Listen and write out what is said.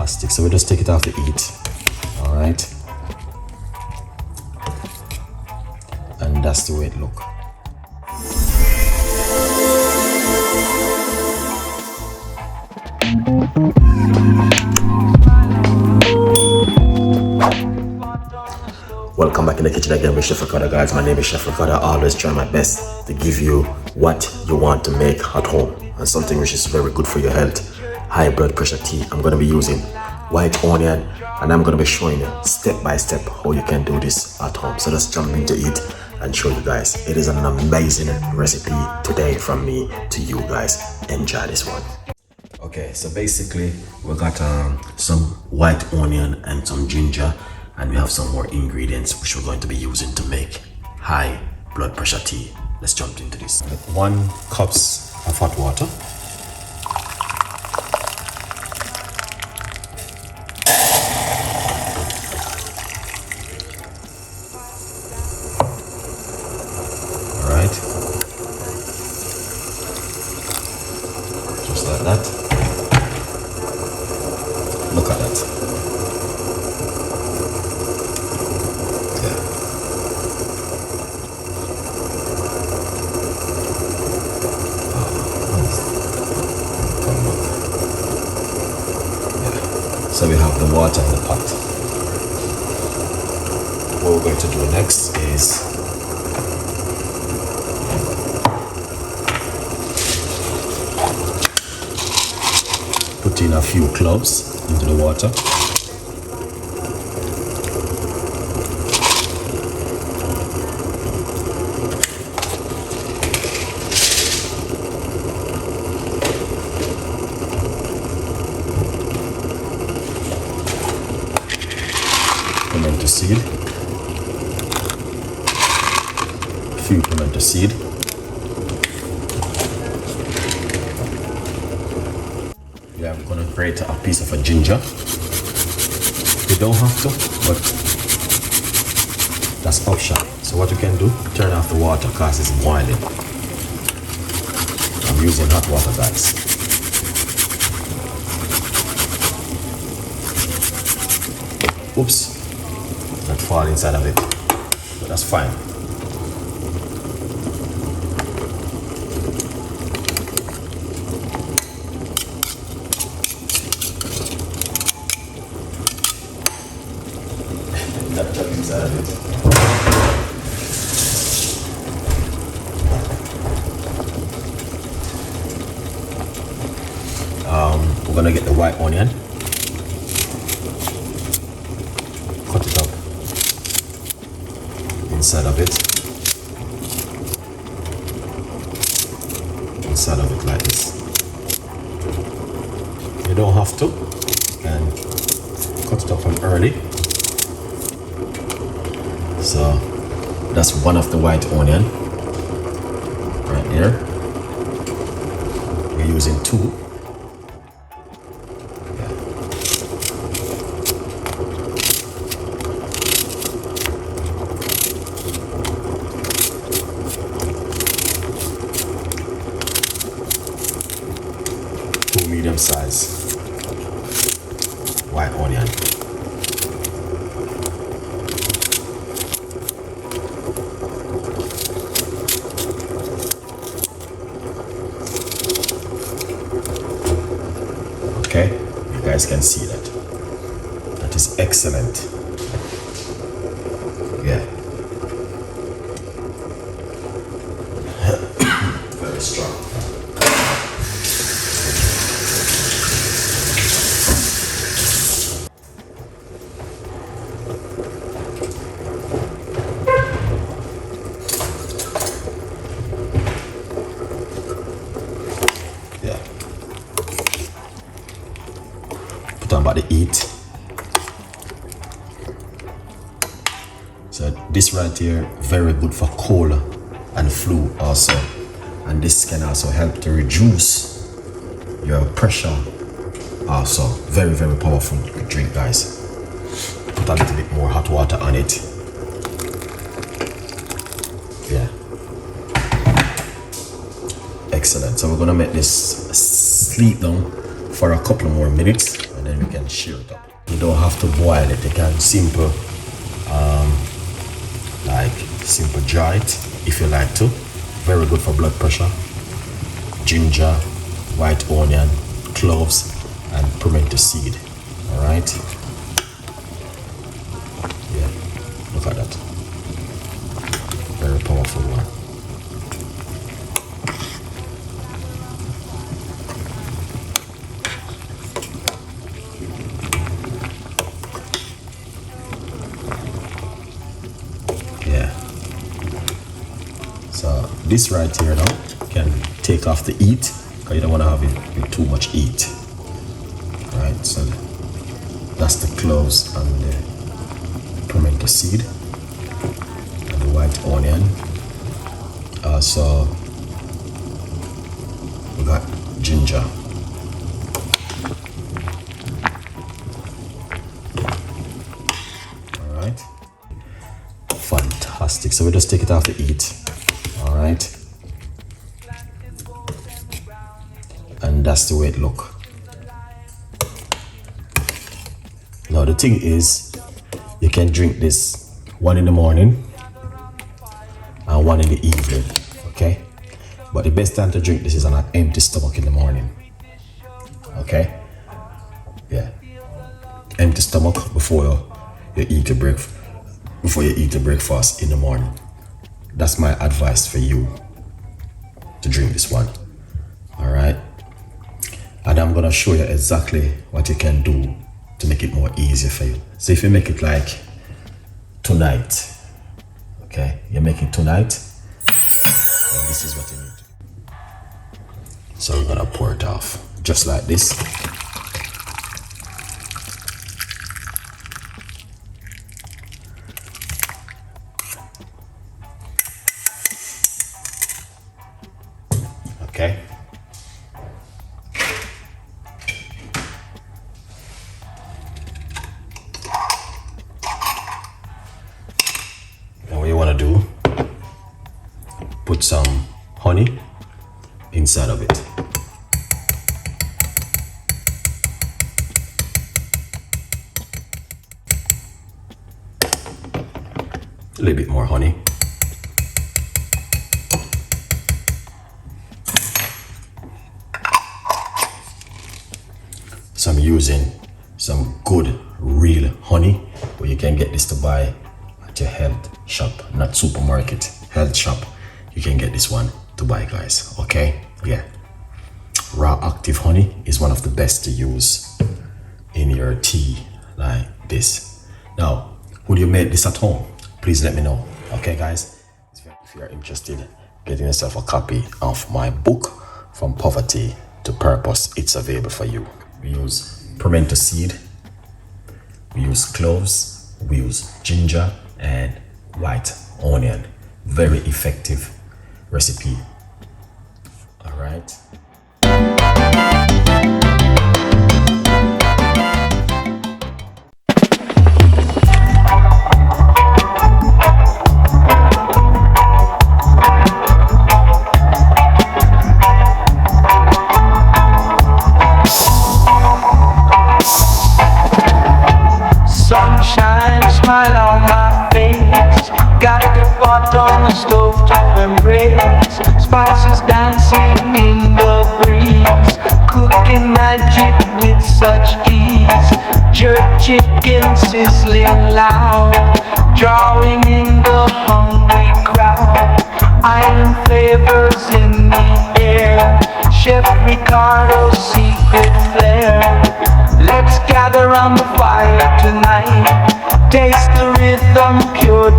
fantastic. So we just take it off the heat. All right. And that's the way it look. Welcome back in the kitchen again with Chef Ricardo, guys. My name is Chef Ricardo. I always try my best to give you what you want to make at home, and something which is very good for your health. High blood pressure tea. I'm going to be using white onion, and I'm going to be showing you step by step how you can do this at home. So let's jump into it and show you guys. It is an amazing recipe today from me to you guys. Enjoy this one. Okay, so basically we got some white onion and some ginger, and we have some more ingredients which we're going to be using to make high blood pressure tea. Let's jump into this. 1 cup of hot water. All right, just like that. Look at that. So we have the water in the pot. What we're going to do next is put in a few cloves into the water. Pimento seed, a few pimento seed, yeah, I'm gonna grate a piece of a ginger. You don't have to, but that's optional. So what you can do, turn off the water because it's boiling. I'm using hot water, guys. Oops. That fall inside of it, but that's fine. That drop inside of it. We're gonna get the white onion, cut it up inside of it, like this. You don't have to, and cut it up from early. So that's one of the white onion right there. We're using 2. Medium size white onion. Okay, you guys can see that. That is excellent. Yeah. Very strong. About the heat. So this right here, very good for cold and flu also, and this can also help to reduce your pressure also. Very powerful drink, guys. Put a little bit more hot water on it. Yeah, excellent. So we're gonna make this sleep down for a couple more minutes, and then we can shear it up. You don't have to boil it. You can simple dry it if you like to. Very good for blood pressure. Ginger, white onion, cloves, and pimento seed. All right. Yeah, look at that. Very powerful one. Yeah. So this right here now can take off the heat, because you don't want to have it with too much heat. Right, so that's the cloves and the pimento seed and the white onion. Also, we got ginger. All right, fantastic. So we just take it off the heat. All right, and that's the way it look. Now the thing is, you can drink this one in the morning and one in the evening, okay? But the best time to drink this is on an empty stomach in the morning, okay? Yeah, empty stomach before you eat your breakfast in the morning. That's my advice for you, to drink this one. All right, and I'm gonna show you exactly what you can do to make it more easier for you. So if you make it like tonight, okay, you make it tonight, then this is what you need to do. So we're gonna pour it off just like this. Okay. And what you want to do, put some honey inside of it. A little bit more honey. So I'm using some good real honey, but you can get this to buy at your health shop, not supermarket, health shop. You can get this one to buy, guys, okay? Yeah, raw active honey is one of the best to use in your tea like this. Now, would you make this at home? Please let me know, okay, guys? If you're interested, getting yourself a copy of my book, From Poverty to Purpose, it's available for you. We use pimento seed, we use cloves, we use ginger and white onion. Very effective recipe. All right. Sunshine, smile on my face. Got the pot on the stove to embrace. Spices dancing in the breeze. Cooking magic with such ease. Jerk chicken sizzling loud. Drawing in the hungry crowd. Iron flavors in the air. Chef Ricardo's secret flair. Let's gather round the fire tonight. Taste the rhythm, pure